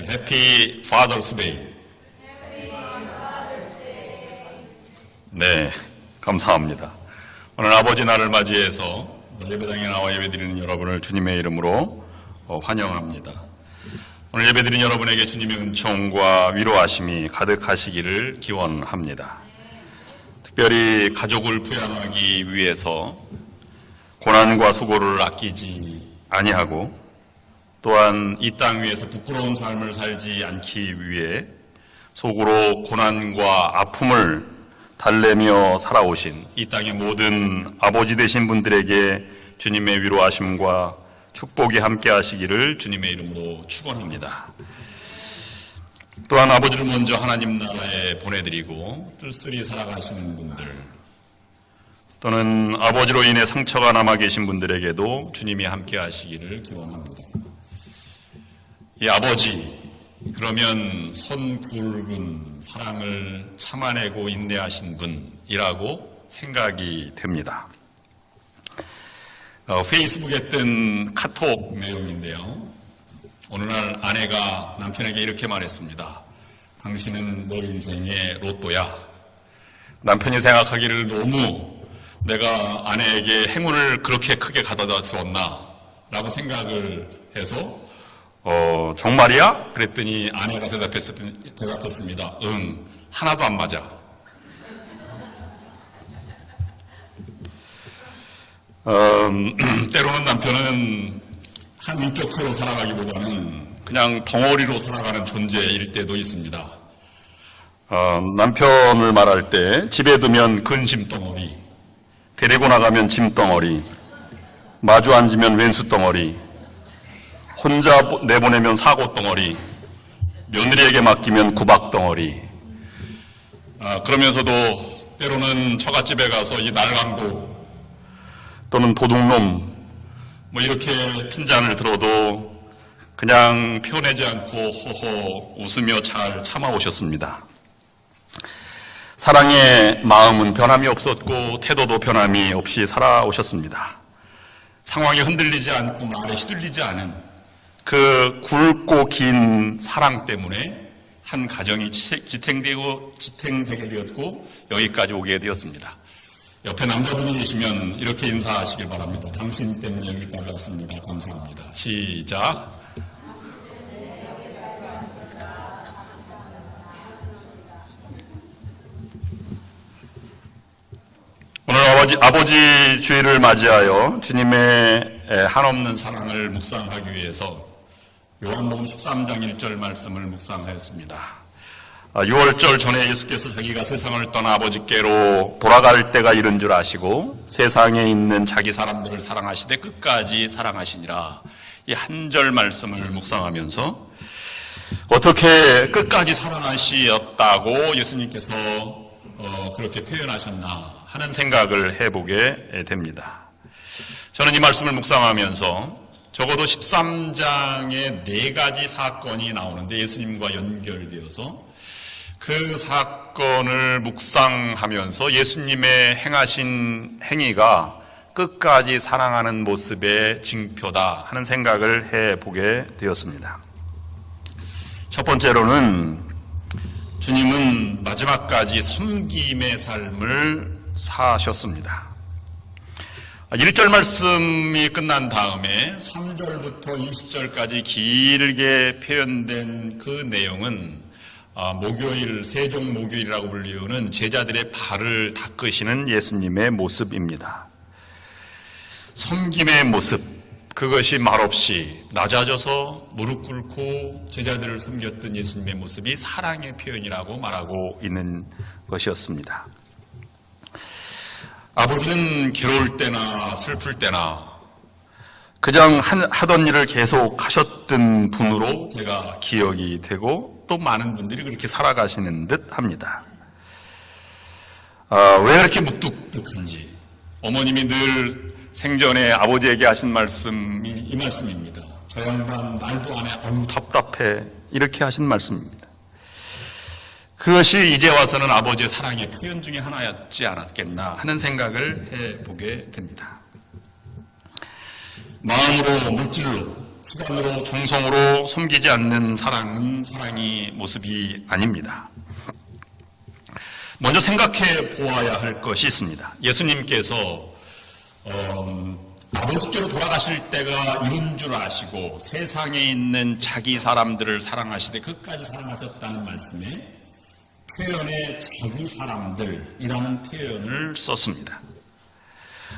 해피 파더스 데이. 네, 감사합니다. 오늘 아버지 날을 맞이해서 예배당에 나와 예배드리는 여러분을 주님의 이름으로 환영합니다. 오늘 예배드리는 여러분에게 주님의 은총과 위로하심이 가득하시기를 기원합니다. 특별히 가족을 부양하기 위해서 고난과 수고를 아끼지 아니하고 또한 이 땅 위에서 부끄러운 삶을 살지 않기 위해 속으로 고난과 아픔을 달래며 살아오신 이 땅의 모든 아버지 되신 분들에게 주님의 위로하심과 축복이 함께 하시기를 주님의 이름으로 축원합니다. 또한 아버지를 먼저 하나님 나라에 보내드리고 뜰쓸히 살아가시는 분들 또는 아버지로 인해 상처가 남아 계신 분들에게도 주님이 함께 하시기를 기원합니다. 이 아버지, 그러면 선 굵은 사랑을 참아내고 인내하신 분이라고 생각이 됩니다. 페이스북에 뜬 카톡 내용인데요. 어느 날 아내가 남편에게 이렇게 말했습니다. 당신은 너 인생의 로또야. 남편이 생각하기를 너무 내가 아내에게 행운을 그렇게 크게 가져다 주었나 라고 생각을 해서 정말이야? 그랬더니 아내가 대답했습니다. 응, 하나도 안 맞아. 때로는 남편은 한 인격체로 살아가기보다는 그냥 덩어리로 살아가는 존재일 때도 있습니다. 남편을 말할 때 집에 두면 근심 덩어리, 데리고 나가면 짐 덩어리, 마주 앉으면 왼수 덩어리, 혼자 내보내면 사고 덩어리, 며느리에게 맡기면 구박 덩어리. 그러면서도 때로는 처갓집에 가서 이 날강도 또는 도둑놈 뭐 이렇게 핀잔을 들어도 그냥 표내지 않고 호호 웃으며 잘 참아오셨습니다. 사랑의 마음은 변함이 없었고 태도도 변함이 없이 살아오셨습니다. 상황이 흔들리지 않고 말에 휘둘리지 않은 그 굵고 긴 사랑 때문에 한 가정이 지탱되게 되었고 여기까지 오게 되었습니다. 옆에 남자분이 계시면 이렇게 인사하시길 바랍니다. 당신 때문에 여기까지 왔습니다. 감사합니다. 시작. 오늘 아버지 주일을 맞이하여 주님의 한없는 사랑을 묵상하기 위해서 요한복음 13장 1절 말씀을 묵상하였습니다. 6월절 전에 예수께서 자기가 세상을 떠나 아버지께로 돌아갈 때가 이른 줄 아시고 세상에 있는 자기 사람들을 사랑하시되 끝까지 사랑하시니라. 이 한 절 말씀을 묵상하면서 어떻게 끝까지 사랑하시었다고 예수님께서 그렇게 표현하셨나 하는 생각을 해보게 됩니다. 저는 이 말씀을 묵상하면서 적어도 13장에 4가지 사건이 나오는데 예수님과 연결되어서 그 사건을 묵상하면서 예수님의 행하신 행위가 끝까지 사랑하는 모습의 징표다 하는 생각을 해보게 되었습니다. 첫 번째로는 주님은 마지막까지 섬김의 삶을 사셨습니다. 1절 말씀이 끝난 다음에 3절부터 20절까지 길게 표현된 그 내용은 목요일, 세종 목요일이라고 불리우는 제자들의 발을 닦으시는 예수님의 모습입니다. 섬김의 모습, 그것이 말없이 낮아져서 무릎 꿇고 제자들을 섬겼던 예수님의 모습이 사랑의 표현이라고 말하고 있는 것이었습니다. 아버지는 괴로울 때나 슬플 때나 그냥 하던 일을 계속 하셨던 분으로 제가 기억이 되고 또 많은 분들이 그렇게 살아가시는 듯 합니다. 왜 이렇게 묵뚝뚝한지 어머님이 늘 생전에 아버지에게 하신 말씀이 이 말씀입니다. 저 양반 말도 안 해. 어우 답답해. 이렇게 하신 말씀입니다. 그것이 이제 와서는 아버지의 사랑의 표현 중에 하나였지 않았겠나 하는 생각을 해보게 됩니다. 마음으로 물질로 시간으로 정성으로 섬기지 않는 사랑은 사랑이 모습이 아닙니다. 먼저 생각해 보아야 할 것이 있습니다. 예수님께서 아버지께로 돌아가실 때가 이른 줄 아시고 세상에 있는 자기 사람들을 사랑하시되 끝까지 사랑하셨다는 말씀에 표현에 자기 사람들이라는 표현을 썼습니다.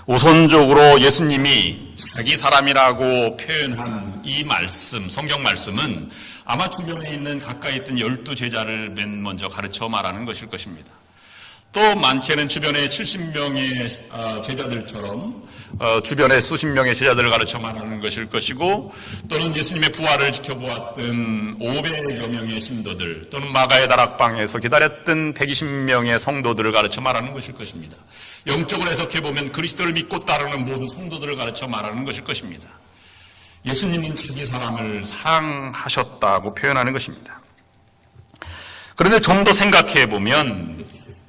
우선적으로 예수님이 자기 사람이라고 표현한 이 말씀, 성경 말씀은 아마 주변에 있는 가까이 있던 12제자를 맨 먼저 가르쳐 말하는 것일 것입니다. 또 많게는 주변에 70명의 제자들처럼 주변에 수십 명의 제자들을 가르쳐 말하는 것일 것이고, 또는 예수님의 부활을 지켜보았던 500여 명의 신도들, 또는 마가의 다락방에서 기다렸던 120명의 성도들을 가르쳐 말하는 것일 것입니다. 영적으로 해석해보면 그리스도를 믿고 따르는 모든 성도들을 가르쳐 말하는 것일 것입니다. 예수님은 자기 사람을 사랑하셨다고 표현하는 것입니다. 그런데 좀 더 생각해보면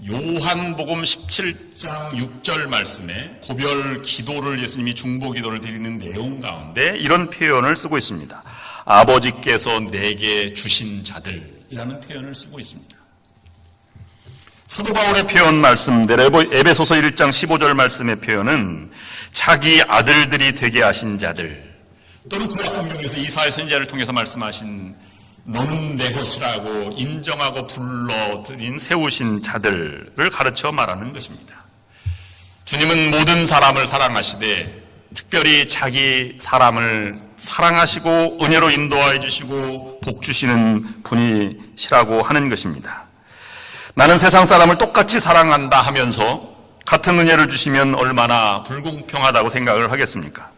요한복음 17장 6절 말씀에 고별 기도를 예수님이 중보 기도를 드리는 내용 가운데 이런 표현을 쓰고 있습니다. 아버지께서 내게 주신 자들이라는 표현을 쓰고 있습니다. 사도 바울의 표현 말씀대로 에베소서 1장 15절 말씀의 표현은 자기 아들들이 되게 하신 자들, 또는 구약 성경에서 이사야 선지자를 통해서 말씀하신 너는 내 것이라고 인정하고 불러들인 세우신 자들을 가르쳐 말하는 것입니다. 주님은 모든 사람을 사랑하시되 특별히 자기 사람을 사랑하시고 은혜로 인도하여 주시고 복 주시는 분이시라고 하는 것입니다. 나는 세상 사람을 똑같이 사랑한다 하면서 같은 은혜를 주시면 얼마나 불공평하다고 생각을 하겠습니까?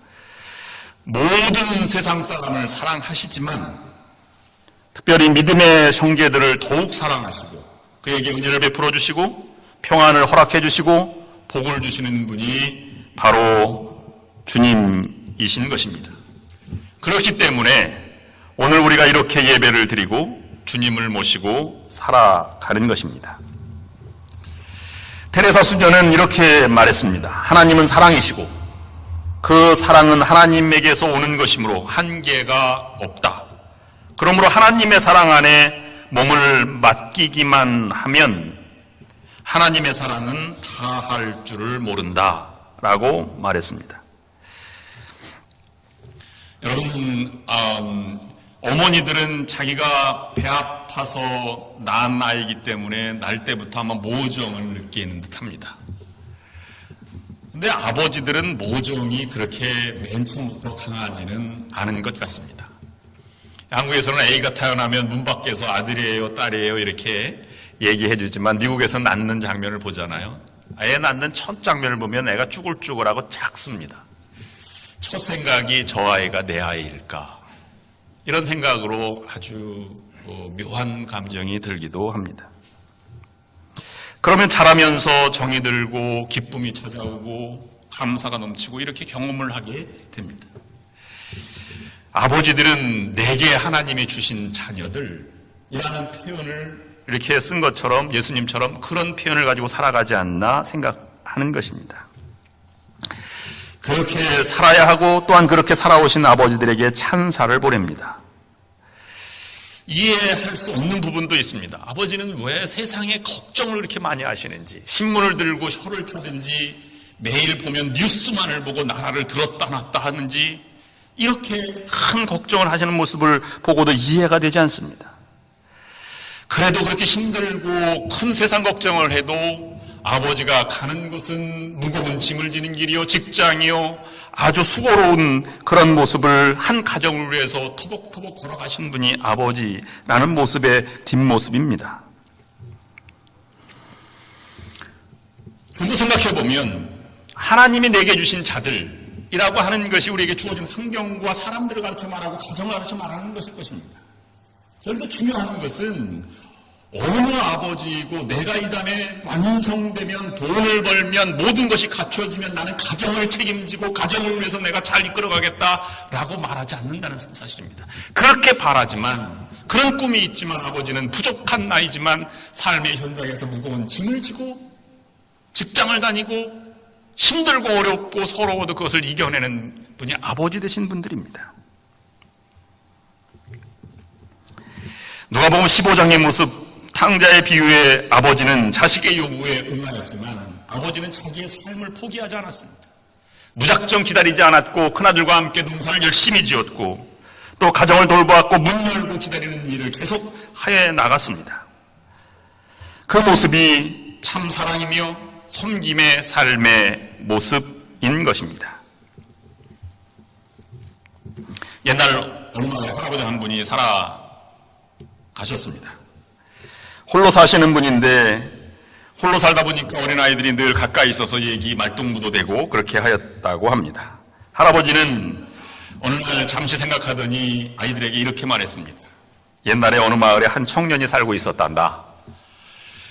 모든 세상 사람을 사랑하시지만 특별히 믿음의 형제들을 더욱 사랑하시고 그에게 은혜를 베풀어 주시고 평안을 허락해 주시고 복을 주시는 분이 바로 주님이신 것입니다. 그렇기 때문에 오늘 우리가 이렇게 예배를 드리고 주님을 모시고 살아가는 것입니다. 테레사 수녀는 이렇게 말했습니다. 하나님은 사랑이시고 그 사랑은 하나님에게서 오는 것이므로 한계가 없다. 그러므로 하나님의 사랑 안에 몸을 맡기기만 하면 하나님의 사랑은 다할 줄을 모른다 라고 말했습니다. 여러분, 어머니들은 자기가 배 아파서 낳은 아이기 때문에 날 때부터 아마 모정을 느끼는 듯합니다. 근데 아버지들은 모정이 그렇게 맨 처음부터 강하지는 않은 것 같습니다. 한국에서는 A가 태어나면 문 밖에서 아들이에요, 딸이에요 이렇게 얘기해 주지만 미국에서 낳는 장면을 보잖아요. 애 낳는 첫 장면을 보면 애가 쭈글쭈글하고 작습니다. 첫 생각이 저 아이가 내 아이일까? 이런 생각으로 아주 묘한 감정이 들기도 합니다. 그러면 자라면서 정이 들고 기쁨이 찾아오고 감사가 넘치고 이렇게 경험을 하게 됩니다. 아버지들은 내게 하나님이 주신 자녀들이라는 표현을 이렇게 쓴 것처럼 예수님처럼 그런 표현을 가지고 살아가지 않나 생각하는 것입니다. 그렇게 살아야 하고 또한 그렇게 살아오신 아버지들에게 찬사를 보냅니다. 이해할 수 없는 부분도 있습니다. 아버지는 왜 세상에 걱정을 그렇게 많이 하시는지, 신문을 들고 혀를 차든지 매일 보면 뉴스만을 보고 나라를 들었다 놨다 하는지 이렇게 큰 걱정을 하시는 모습을 보고도 이해가 되지 않습니다. 그래도 그렇게 힘들고 큰 세상 걱정을 해도 아버지가 가는 곳은 무거운 짐을 지는 길이요, 직장이요, 아주 수고로운 그런 모습을 한 가정을 위해서 터벅터벅 걸어가신 분이 아버지라는 모습의 뒷모습입니다. 좀 더 생각해보면 하나님이 내게 주신 자들이라고 하는 것이 우리에게 주어진 환경과 사람들을 가르쳐 말하고 가정을 가르쳐 말하는 것일 것입니다. 그런데 중요한 것은 어느 아버지이고 내가 이 다음에 완성되면 돈을 벌면 모든 것이 갖춰지면 나는 가정을 책임지고 가정을 위해서 내가 잘 이끌어가겠다라고 말하지 않는다는 사실입니다. 그렇게 바라지만 그런 꿈이 있지만 아버지는 부족한 나이지만 삶의 현장에서 무거운 짐을 지고 직장을 다니고 힘들고 어렵고 서러워도 그것을 이겨내는 분이 아버지 되신 분들입니다. 누가복음 15장의 모습, 탕자의 비유에 아버지는 자식의 요구에 응하였지만 아버지는 자기의 삶을 포기하지 않았습니다. 무작정 기다리지 않았고 큰아들과 함께 농사를 열심히 지었고 또 가정을 돌보았고 문 열고 기다리는 일을 계속 해 나갔습니다. 그 모습이 참 사랑이며 섬김의 삶의 모습인 것입니다. 옛날 어느 마을에 할아버지 한 분이 살아가셨습니다. 홀로 사시는 분인데 홀로 살다 보니까 어린아이들이 늘 가까이 있어서 얘기 말동무도 되고 그렇게 하였다고 합니다. 할아버지는 어느 날 잠시 생각하더니 아이들에게 이렇게 말했습니다. 옛날에 어느 마을에 한 청년이 살고 있었단다.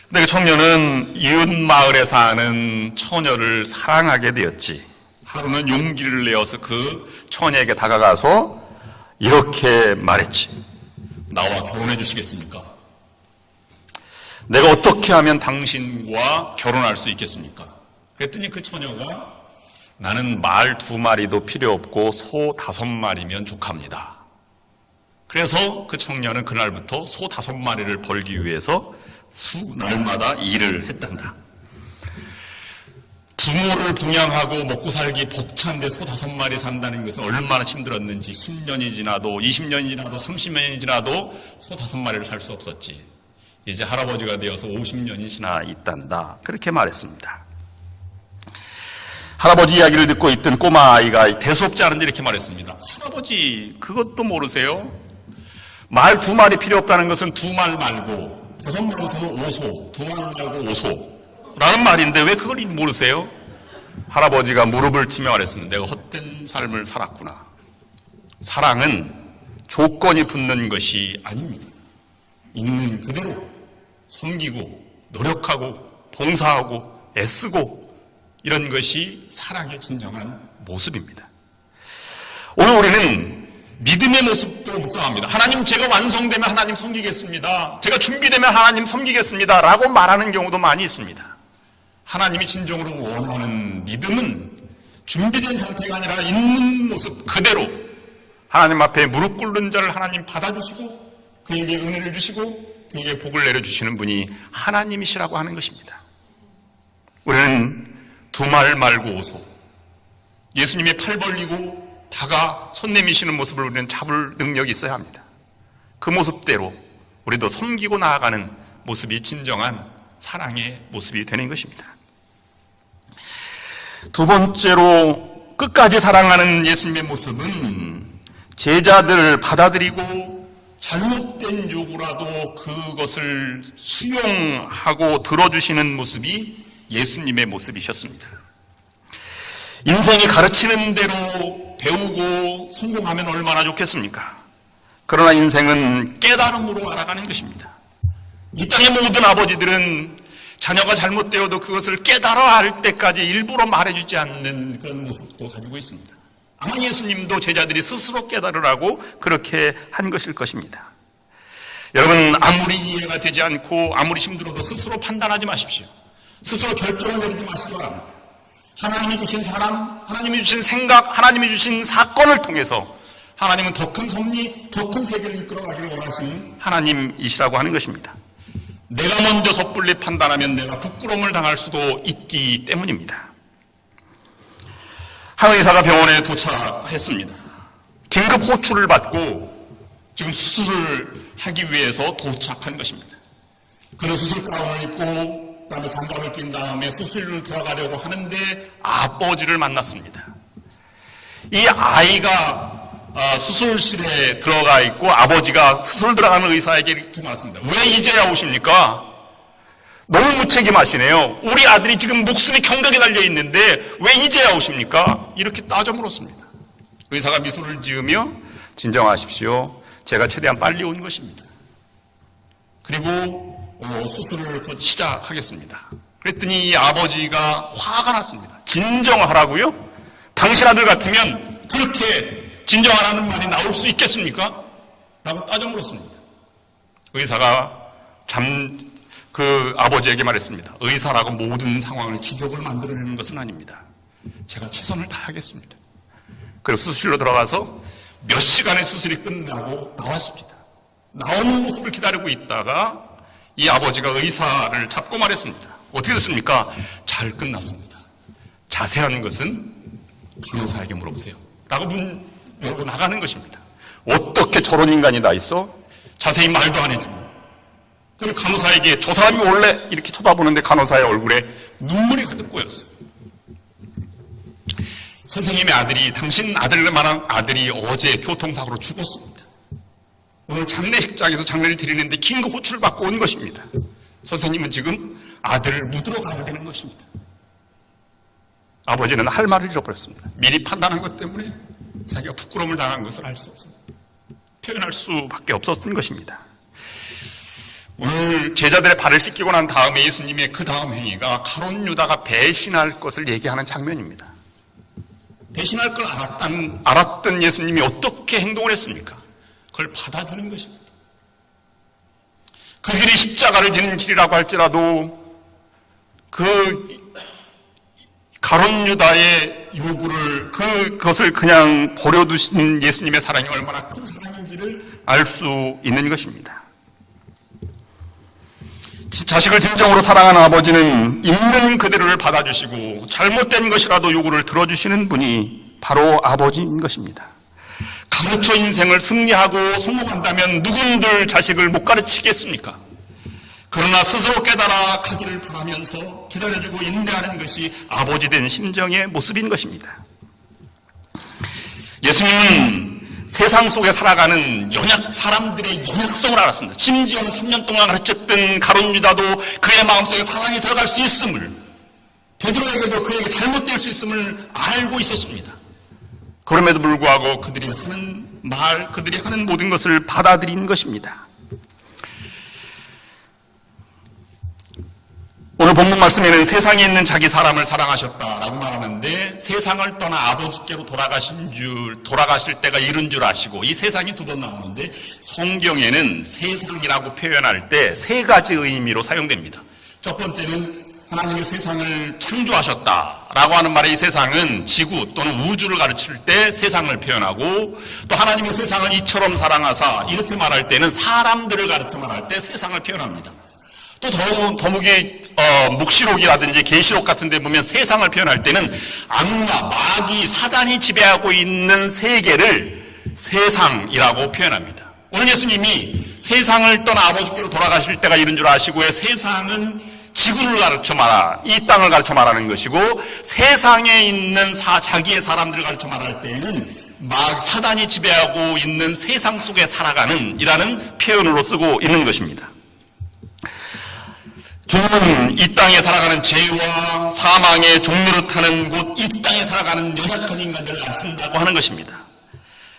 근데 그 청년은 이웃 마을에 사는 처녀를 사랑하게 되었지. 하루는 용기를 내어서 그 처녀에게 다가가서 이렇게 말했지. 나와 결혼해 주시겠습니까? 내가 어떻게 하면 당신과 결혼할 수 있겠습니까? 그랬더니 그 처녀가 나는 말 2마리도 필요 없고 소 5마리면 족합니다. 그래서 그 청년은 그날부터 소 5마리를 벌기 위해서 날마다 일을 했단다. 부모를 봉양하고 먹고 살기 벅찬데 소 5마리 산다는 것은 얼마나 힘들었는지 10년이 지나도 20년이 지나도 30년이 지나도 소 5마리를 살 수 없었지. 이제 할아버지가 되어서 50년이 지나 있단다. 그렇게 말했습니다. 할아버지 이야기를 듣고 있던 꼬마 아이가 대수롭지 않은데 이렇게 말했습니다. 할아버지 그것도 모르세요? 말 2마리 필요 없다는 것은 2말 말고 5마리 사면 5소, 2말 말고 5소 라는 말인데 왜 그걸 모르세요? 할아버지가 무릎을 치며 말했습니다. 내가 헛된 삶을 살았구나. 사랑은 조건이 붙는 것이 아닙니다. 있는 그대로 섬기고 노력하고 봉사하고 애쓰고 이런 것이 사랑의 진정한 모습입니다. 오늘 우리는 믿음의 모습도 묵상합니다. 하나님 제가 완성되면 하나님 섬기겠습니다. 제가 준비되면 하나님 섬기겠습니다. 라고 말하는 경우도 많이 있습니다. 하나님이 진정으로 원하는 믿음은 준비된 상태가 아니라 있는 모습 그대로 하나님 앞에 무릎 꿇는 자를 하나님 받아주시고 그에게 은혜를 주시고 그에게 복을 내려주시는 분이 하나님이시라고 하는 것입니다. 우리는 2말 말고 5소 예수님의 팔 벌리고 다가 손 내미시는 모습을 우리는 잡을 능력이 있어야 합니다. 그 모습대로 우리도 섬기고 나아가는 모습이 진정한 사랑의 모습이 되는 것입니다. 두 번째로 끝까지 사랑하는 예수님의 모습은 제자들을 받아들이고 잘못된 요구라도 그것을 수용하고 들어주시는 모습이 예수님의 모습이셨습니다. 인생이 가르치는 대로 배우고 성공하면 얼마나 좋겠습니까? 그러나 인생은 깨달음으로 알아가는 것입니다. 이 땅의 모든 아버지들은 자녀가 잘못되어도 그것을 깨달아 알 때까지 일부러 말해주지 않는 그런 모습도 가지고 있습니다. 아마 예수님도 제자들이 스스로 깨달으라고 그렇게 한 것일 것입니다. 여러분 아무리 이해가 되지 않고 아무리 힘들어도 스스로 판단하지 마십시오. 스스로 결정을 내리지 마시기 바랍니다. 하나님이 주신 사람, 하나님이 주신 생각, 하나님이 주신 사건을 통해서 하나님은 더 큰 섭리, 더 큰 세계를 이끌어가기를 원하시는 하나님이시라고 하는 것입니다. 내가 먼저 섣불리 판단하면 내가 부끄러움을 당할 수도 있기 때문입니다. 한 의사가 병원에 도착했습니다. 긴급 호출을 받고 지금 수술을 하기 위해서 도착한 것입니다. 그는 수술 가운을 입고 그다음에 장갑을 낀 다음에 수술을 들어가려고 하는데 아버지를 만났습니다. 이 아이가 수술실에 들어가 있고 아버지가 수술 들어가는 의사에게 이렇게 말했습니다. 왜 이제야 오십니까? 너무 무책임하시네요. 우리 아들이 지금 목숨이 경각에 달려 있는데 왜 이제야 오십니까? 이렇게 따져 물었습니다. 의사가 미소를 지으며 진정하십시오. 제가 최대한 빨리 온 것입니다. 그리고 수술을 곧 시작하겠습니다. 그랬더니 이 아버지가 화가 났습니다. 진정하라고요? 당신 아들 같으면 그렇게 진정하라는 말이 나올 수 있겠습니까? 라고 따져 물었습니다. 의사가 그 아버지에게 말했습니다. 의사라고 모든 상황을 기적을 만들어내는 것은 아닙니다. 제가 최선을 다하겠습니다. 그리고 수술실로 들어가서 몇 시간의 수술이 끝나고 나왔습니다. 나오는 모습을 기다리고 있다가 이 아버지가 의사를 잡고 말했습니다. 어떻게 됐습니까? 잘 끝났습니다. 자세한 것은 간호사에게 물어보세요. 라고 문 열고 나가는 것입니다. 어떻게 저런 인간이 다 있어? 자세히 말도 안 해주고. 그리고 간호사에게 저 사람이 원래 이렇게 쳐다보는데 간호사의 얼굴에 눈물이 가득 고였어요. 선생님의 아들이, 당신 아들만한 아들이 어제 교통사고로 죽었습니다. 오늘 장례식장에서 장례를 드리는데 긴급 호출을 받고 온 것입니다. 선생님은 지금 아들을 묻으러 가야 되는 것입니다. 아버지는 할 말을 잃어버렸습니다. 미리 판단한 것 때문에 자기가 부끄러움을 당한 것을 알 수 없습니다. 표현할 수밖에 없었던 것입니다. 오늘 제자들의 발을 씻기고 난 다음에 예수님의 그 다음 행위가 가룟 유다가 배신할 것을 얘기하는 장면입니다. 배신할 걸 알았던 예수님이 어떻게 행동을 했습니까? 그걸 받아주는 것입니다. 그 길이 십자가를 지는 길이라고 할지라도 그 가룟 유다의 요구를, 그것을 그냥 버려두신 예수님의 사랑이 얼마나 큰 사랑인지를 알 수 있는 것입니다. 자식을 진정으로 사랑하는 아버지는 있는 그대로를 받아주시고 잘못된 것이라도 요구를 들어주시는 분이 바로 아버지인 것입니다. 가르쳐 인생을 승리하고 성공한다면 누군들 자식을 못 가르치겠습니까? 그러나 스스로 깨달아 가기를 바라면서 기다려주고 인내하는 것이 아버지 된 심정의 모습인 것입니다. 예수님은 세상 속에 살아가는 사람들의 연약성을 알았습니다. 심지어는 3년 동안 가르쳤던 가룟 유다도 그의 마음속에 사랑이 들어갈 수 있음을, 베드로에게도 그에게 잘못될 수 있음을 알고 있었습니다. 그럼에도 불구하고 그들이 하는 말, 그들이 하는 모든 것을 받아들인 것입니다. 오늘 본문 말씀에는 세상에 있는 자기 사람을 사랑하셨다라고 말하는데, 세상을 떠나 아버지께로 돌아가실 때가 이른 줄 아시고, 이 세상이 두 번 나오는데 성경에는 세상이라고 표현할 때 세 가지 의미로 사용됩니다. 첫 번째는 하나님이 세상을 창조하셨다라고 하는 말의 이 세상은 지구 또는 우주를 가르칠 때 세상을 표현하고, 또 하나님이 세상을 이처럼 사랑하사 이렇게 말할 때는 사람들을 가르쳐 말할 때 세상을 표현합니다. 또 더욱이 묵시록이라든지 계시록 같은 데 보면 세상을 표현할 때는 악마, 마귀, 사단이 지배하고 있는 세계를 세상이라고 표현합니다. 오늘 예수님이 세상을 떠나 아버지께로 돌아가실 때가 이른 줄 아시고의 세상은 지구를 가르쳐 말하, 이 땅을 가르쳐 말하는 것이고, 세상에 있는 자기의 사람들을 가르쳐 말할 때에는 사단이 지배하고 있는 세상 속에 살아가는 이라는 표현으로 쓰고 있는 것입니다. 주님은 이 땅에 살아가는 죄와 사망의 종로를 타는 곳, 이 땅에 살아가는 연약한 인간들을 안 쓴다고 하는 것입니다.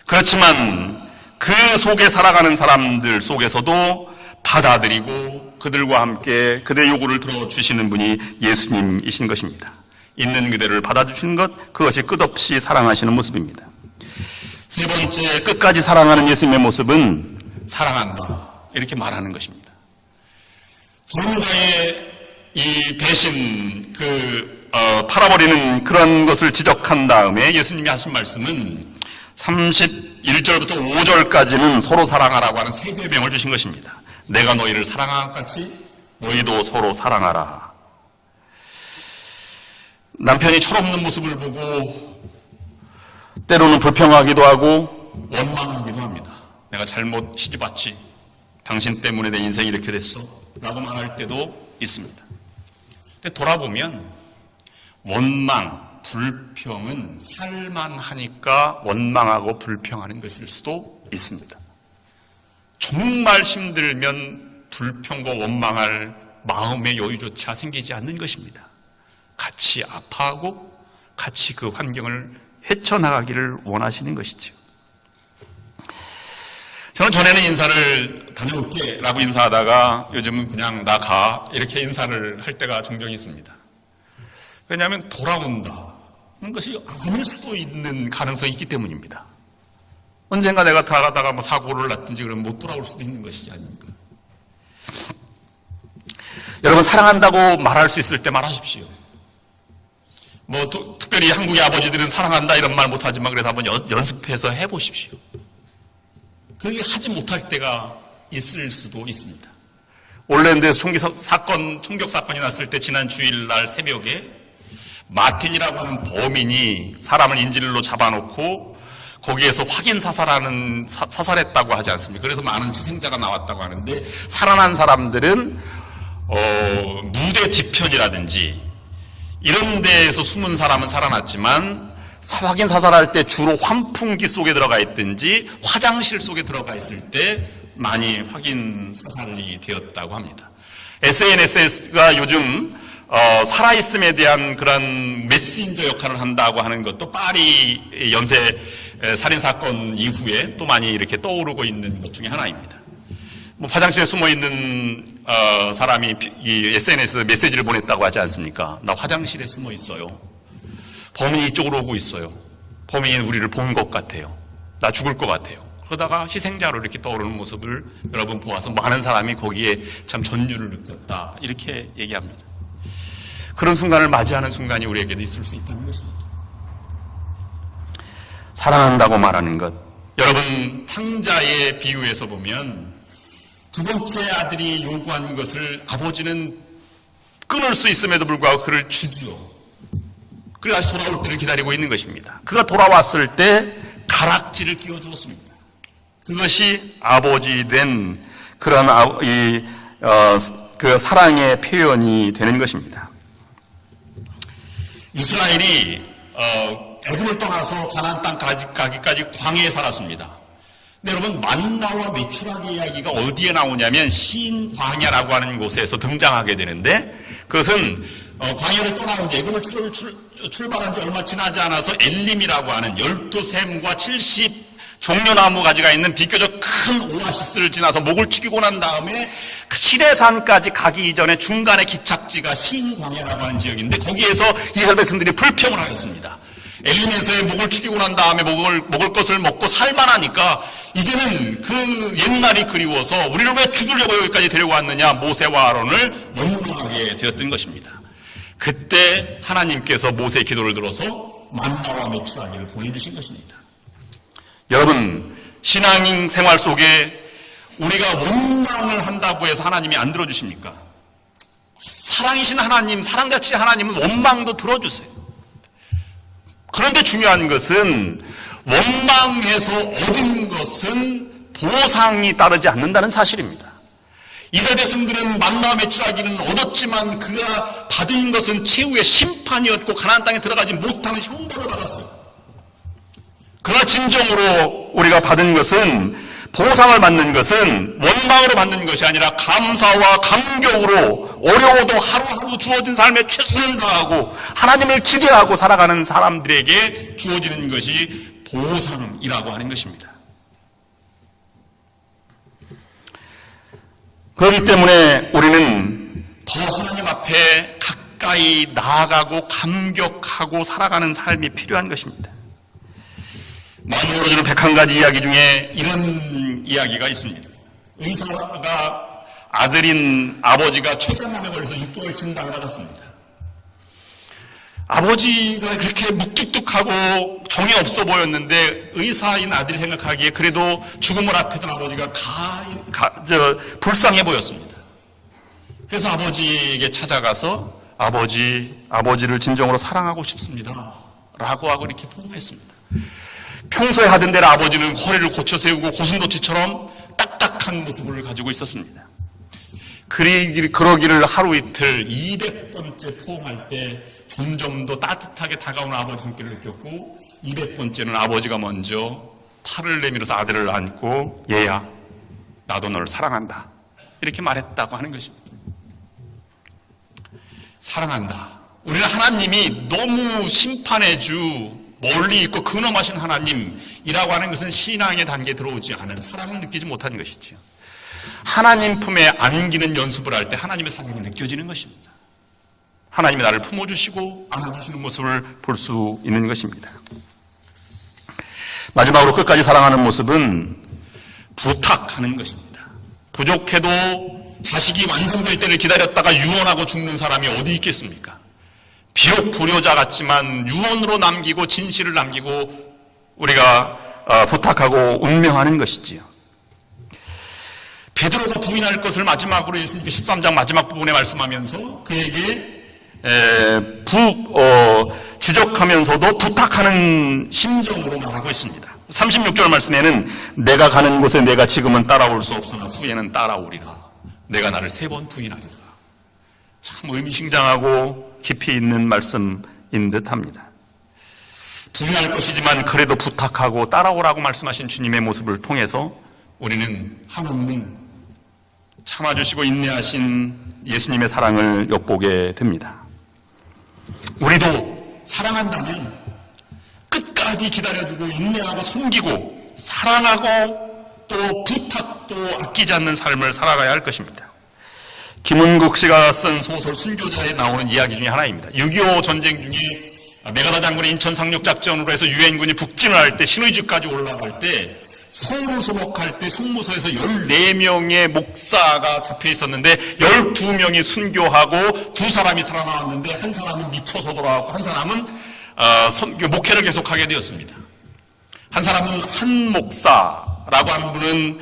그렇지만 그 속에 살아가는 사람들 속에서도 받아들이고 그들과 함께 그들의 요구를 들어주시는 분이 예수님이신 것입니다. 있는 그대를 받아주시는 것, 그것이 끝없이 사랑하시는 모습입니다. 세 번째, 끝까지 사랑하는 예수님의 모습은 사랑한다, 이렇게 말하는 것입니다. 가룟유다의 이 배신, 팔아버리는 그런 것을 지적한 다음에 예수님이 하신 말씀은 31절부터 5절까지는 서로 사랑하라고 하는 세 계명을 주신 것입니다. 내가 너희를 사랑한 것 같이 너희도 서로 사랑하라. 남편이 철없는 모습을 보고 때로는 불평하기도 하고 원망하기도 합니다. 내가 잘못 시집왔지, 당신 때문에 내 인생이 이렇게 됐어 라고 말할 때도 있습니다. 근데 돌아보면 원망, 불평은 살만 하니까 원망하고 불평하는 것일 수도 있습니다. 정말 힘들면 불평과 원망할 마음의 여유조차 생기지 않는 것입니다. 같이 아파하고 같이 그 환경을 헤쳐나가기를 원하시는 것이죠. 저는 전에는 인사를 다녀올게 라고 인사하다가 요즘은 그냥 나 가 이렇게 인사를 할 때가 종종 있습니다. 왜냐하면 돌아온다 하는 것이 아닐 수도 있는 가능성이 있기 때문입니다. 언젠가 내가 들어가다가 사고를 났든지 그러면 못 돌아올 수도 있는 것이지 아닙니까? 여러분, 사랑한다고 말할 수 있을 때 말하십시오. 특별히 한국의 아버지들은 사랑한다 이런 말 못하지만 그래도 한번 연습해서 해보십시오. 그렇게 하지 못할 때가 있을 수도 있습니다. 올랜드에서 총격 사건이 났을 때 지난 주일날 새벽에 마틴이라고 하는 범인이 사람을 인질로 잡아놓고 거기에서 확인 사살했다고 하지 않습니까? 그래서 많은 희생자가 나왔다고 하는데, 살아난 사람들은 무대 뒤편이라든지 이런 데에서 숨은 사람은 살아났지만, 확인 사살할 때 주로 환풍기 속에 들어가 있든지 화장실 속에 들어가 있을 때 많이 확인 사살이 되었다고 합니다. SNS가 요즘 살아있음에 대한 그런 메신저 역할을 한다고 하는 것도 파리 연쇄 살인사건 이후에 또 많이 이렇게 떠오르고 있는 것 중에 하나입니다. 화장실에 숨어 있는 사람이 이 SNS에 메시지를 보냈다고 하지 않습니까? 나 화장실에 숨어 있어요. 범인이 이쪽으로 오고 있어요. 범인이 우리를 본 것 같아요. 나 죽을 것 같아요. 그러다가 희생자로 이렇게 떠오르는 모습을 여러분 보아서 많은 사람이 거기에 참 전율을 느꼈다, 이렇게 얘기합니다. 그런 순간을 맞이하는 순간이 우리에게도 있을 수 있다는 것입니다. 사랑한다고 말하는 것, 여러분 탕자의 비유에서 보면 두 번째 아들이 요구한 것을 아버지는 끊을 수 있음에도 불구하고 그를 주지요. 그리고 다시 돌아올 때를 기다리고 있는 것입니다. 그가 돌아왔을 때 가락지를 끼워주었습니다. 그것이 아버지 된 그런 그 사랑의 표현이 되는 것입니다. 이스라엘이 애굽을 떠나서 가나안 땅 가기까지 광야에 살았습니다. 근데 여러분, 만나와 메추라기 이야기가 어디에 나오냐면 신광야라고 하는 곳에서 등장하게 되는데, 그것은 광야를 떠나온 애굽을 출발한 지 얼마 지나지 않아서 엘림이라고 하는 12샘과 70 종려나무 가지가 있는 비교적 큰 오아시스를 지나서 목을 축이고 난 다음에 그 시내산까지 가기 이전에 중간에 기착지가 신광야라고 하는 지역인데, 거기에서 이스라엘 백성들이 불평을 하였습니다. 엘림에서의 목을 축이고 난 다음에 먹을 것을 먹고 살만하니까 이제는 그 옛날이 그리워서 우리를 왜 죽으려고 여기까지 데려왔느냐, 모세와 아론을 원망하게 되었던 것입니다. 그때 하나님께서 모세의 기도를 들어서 만나와 메추라기를 보내주신 것입니다. 여러분, 신앙인 생활 속에 우리가 원망을 한다고 해서 하나님이 안 들어주십니까? 사랑이신 하나님, 사랑자치 하나님은 원망도 들어주세요. 그런데 중요한 것은 원망해서 얻은 것은 보상이 따르지 않는다는 사실입니다. 이스라엘 백성들은 만나와 메추라기는 얻었지만 그가 받은 것은 최후의 심판이었고 가나안 땅에 들어가지 못하는 형벌을 받았어요. 그러나 진정으로 우리가 받은 것은, 보상을 받는 것은 원망으로 받는 것이 아니라 감사와 감격으로 어려워도 하루하루 주어진 삶에 최선을 다하고 하나님을 기대하고 살아가는 사람들에게 주어지는 것이 보상이라고 하는 것입니다. 그렇기 때문에 우리는 더 하나님 앞에 가까이 나아가고 감격하고 살아가는 삶이 필요한 것입니다. 많이 열어주는 101가지 이야기 중에 이런 이야기가 있습니다. 의사가 아들인 아버지가 췌장암에 걸려서 6개월 진단을 받았습니다. 아버지가 그렇게 묵뚝뚝하고 정이 없어 보였는데 의사인 아들이 생각하기에 그래도 죽음을 앞에 둔 아버지가 불쌍해 보였습니다. 그래서 아버지에게 찾아가서 아버지를 진정으로 사랑하고 싶습니다 라고 하고 이렇게 포옹했습니다. 평소에 하던 대로 아버지는 허리를 고쳐 세우고 고슴도치처럼 딱딱한 모습을 가지고 있었습니다. 그러기를 하루 이틀 200번째 포옹할 때 점점 더 따뜻하게 다가오는 아버지 손길을 느꼈고, 200번째는 아버지가 먼저 팔을 내밀어서 아들을 안고 얘야, 나도 너를 사랑한다 이렇게 말했다고 하는 것입니다. 사랑한다. 우리는 하나님이 너무 심판의 주, 멀리 있고 근엄하신 하나님이라고 하는 것은 신앙의 단계에 들어오지 않은 사랑을 느끼지 못한 것이지요. 하나님 품에 안기는 연습을 할 때 하나님의 사랑이 느껴지는 것입니다. 하나님이 나를 품어주시고 안아주시는 모습을 볼 수 있는 것입니다. 마지막으로 끝까지 사랑하는 모습은 부탁하는 것입니다. 부족해도 자식이 완성될 때를 기다렸다가 유언하고 죽는 사람이 어디 있겠습니까? 비록 불효자 같지만 유언으로 남기고 진실을 남기고 우리가 부탁하고 운명하는 것이지요. 베드로가 부인할 것을 마지막으로 예수님께서 13장 마지막 부분에 말씀하면서 그에게 지적하면서도 부탁하는 심정으로 말하고 있습니다. 36절 말씀에는 내가 가는 곳에 내가 지금은 따라올 수 없으나 후에는 따라오리라. 내가 나를 3번 부인하리라. 참 의미심장하고 깊이 있는 말씀인 듯합니다. 부인할 것이지만 그래도 부탁하고 따라오라고 말씀하신 주님의 모습을 통해서 우리는 한없는 참아주시고 인내하신 예수님의 사랑을 엿보게 됩니다. 우리도 사랑한다면 끝까지 기다려주고 인내하고 섬기고 사랑하고 또 부탁도 아끼지 않는 삶을 살아가야 할 것입니다. 김은국 씨가 쓴 소설 순교자에 나오는 이야기 중에 하나입니다. 6.25 전쟁 중에 메가다 장군의 인천 상륙작전으로 해서 유엔군이 북진을 할 때 신의주까지 올라갈 때 서울을 소복할 때 성무소에서 14명의 목사가 잡혀 있었는데 12명이 순교하고 2사람이 살아나왔는데 한 사람은 미쳐서 돌아왔고 한 사람은 목회를 계속하게 되었습니다. 한 사람은 한 목사라고 하는 분은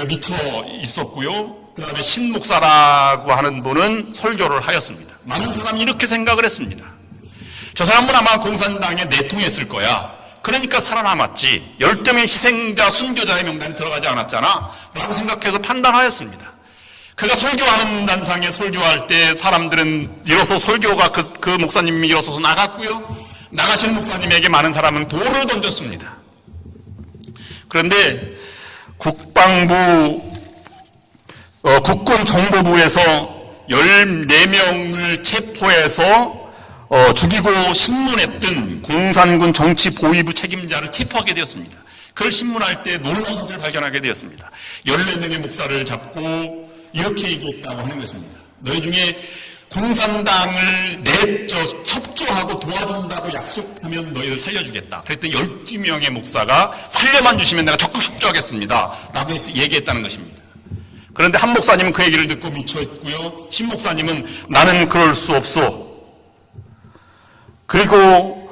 미쳐 있었고요. 그 다음에 신 목사라고 하는 분은 설교를 하였습니다. 많은 사람이 이렇게 생각을 했습니다. 저 사람은 아마 공산당에 내통했을 거야. 그러니까 살아남았지. 10명의 희생자, 순교자의 명단에 들어가지 않았잖아 라고 생각해서 판단하였습니다. 그가 설교하는 단상에 설교할 때 사람들은 일어서 설교가 그 목사님이 일어서서 나갔고요. 나가신 목사님에게 많은 사람은 돌을 던졌습니다. 그런데 국군정보부에서 14명을 체포해서 죽이고 신문했던 공산군 정치보위부 책임자를 체포하게 되었습니다. 그걸 신문할 때 놀라운 사실을 발견하게 되었습니다. 14명의 목사를 잡고 이렇게 얘기했다고 하는 것입니다. 너희 중에 공산당을 첩조하고 도와준다고 약속하면 너희를 살려주겠다. 그랬더니 12명의 목사가 살려만 주시면 내가 적극 협조하겠습니다 라고 얘기했다는 것입니다. 그런데 한 목사님은 그 얘기를 듣고 미쳐있고요. 신 목사님은 나는 그럴 수 없어. 그리고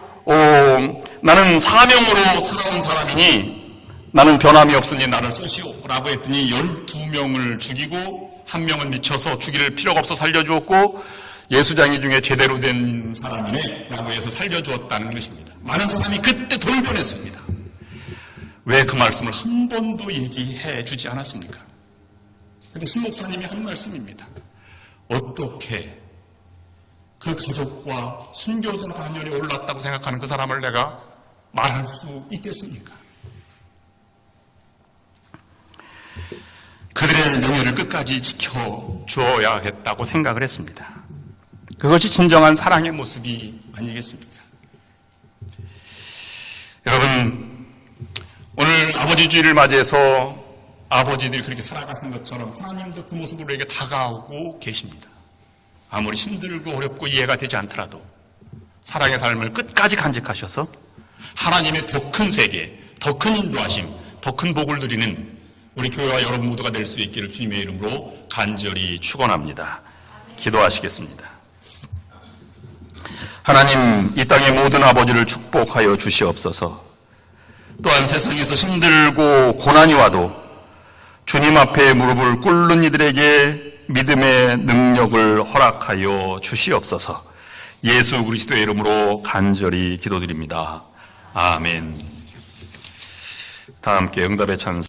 나는 사명으로 살아온 사람이니 나는 변함이 없으니 나를 쏘시오 라고 했더니 12명을 죽이고 한 명은 미쳐서 죽일 필요가 없어 살려주었고 예수장이 중에 제대로 된 사람이네 라고 해서 살려주었다는 것입니다. 많은 사람이 그때 돌변했습니다. 왜 그 말씀을 한 번도 얘기해 주지 않았습니까? 근데 신 목사님이 한 말씀입니다. 어떻게 그 가족과 순교자 반열에 올랐다고 생각하는 그 사람을 내가 말할 수 있겠습니까? 그들의 명예를 끝까지 지켜주어야겠다고 생각을 했습니다. 그것이 진정한 사랑의 모습이 아니겠습니까? 여러분, 오늘 아버지 주일을 맞이해서 아버지들이 그렇게 살아가신 것처럼 하나님도 그 모습으로 우리에게 다가오고 계십니다. 아무리 힘들고 어렵고 이해가 되지 않더라도 사랑의 삶을 끝까지 간직하셔서 하나님의 더 큰 세계, 더 큰 인도하심, 더 큰 복을 누리는 우리 교회와 여러분 모두가 될 수 있기를 주님의 이름으로 간절히 축원합니다. 기도하시겠습니다. 하나님, 이 땅의 모든 아버지를 축복하여 주시옵소서. 또한 세상에서 힘들고 고난이 와도 주님 앞에 무릎을 꿇는 이들에게 믿음의 능력을 허락하여 주시옵소서. 예수 그리스도의 이름으로 간절히 기도드립니다. 아멘. 다 함께 응답의 찬송.